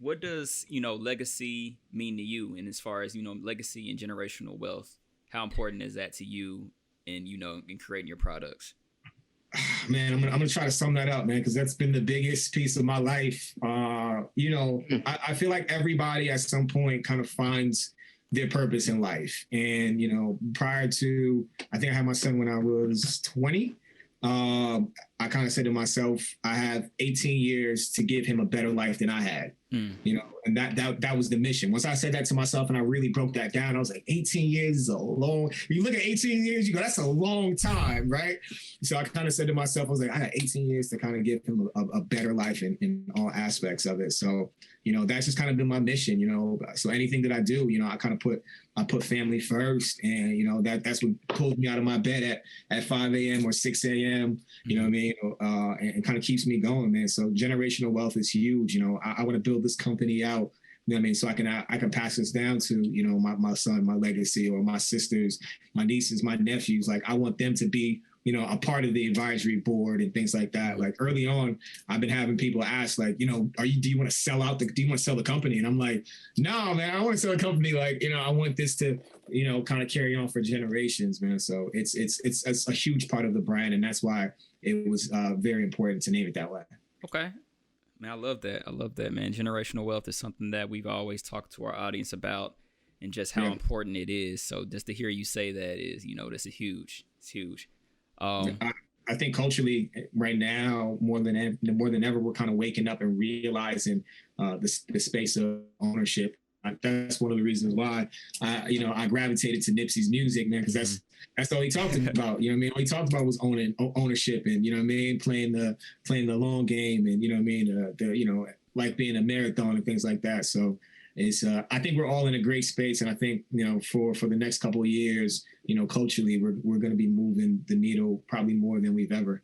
what does legacy mean to you? And as far as legacy and generational wealth, how important is that to you? And in creating your products. Man, I'm gonna try to sum that up, man, because that's been the biggest piece of my life. I feel like everybody at some point kind of finds their purpose in life. And prior to, I think I had my son when I was 20. I kind of said to myself, I have 18 years to give him a better life than I had. And that was the mission. Once I said that to myself and I really broke that down, I was like, 18 years is a long. You look at 18 years, you go, that's a long time, right? So I kind of said to myself, I was like, I got 18 years to kind of give him a better life in all aspects of it. So that's just kind of been my mission. So anything that I do, I put family first, and that's what pulls me out of my bed at 5 a.m. or 6 a.m. You know what I mean? And kind of keeps me going, man. So generational wealth is huge. I want to build this company out. You know what I mean? So I can pass this down to my son, my legacy, or my sisters, my nieces, my nephews. Like I want them to be a part of the advisory board and things like that. Like early on, I've been having people ask, like, do you want to sell out do you want to sell the company? And I'm like, no, man, I don't want to sell a company. Like, I want this to, kind of carry on for generations, man. So it's a huge part of the brand. And that's why it was very important to name it that way. Okay. Man, I love that. I love that, man. Generational wealth is something that we've always talked to our audience about and just how important it is. So just to hear you say that is, this is huge. It's huge. I think culturally right now, more than ever, we're kind of waking up and realizing the space of ownership. That's one of the reasons why I gravitated to Nipsey's music, man, because that's all he talked about. You know what I mean? All he talked about was ownership, and playing the long game, and like being a marathon and things like that. So it's I think we're all in a great space, and I think for the next couple of years, culturally we're going to be moving the needle probably more than we've ever.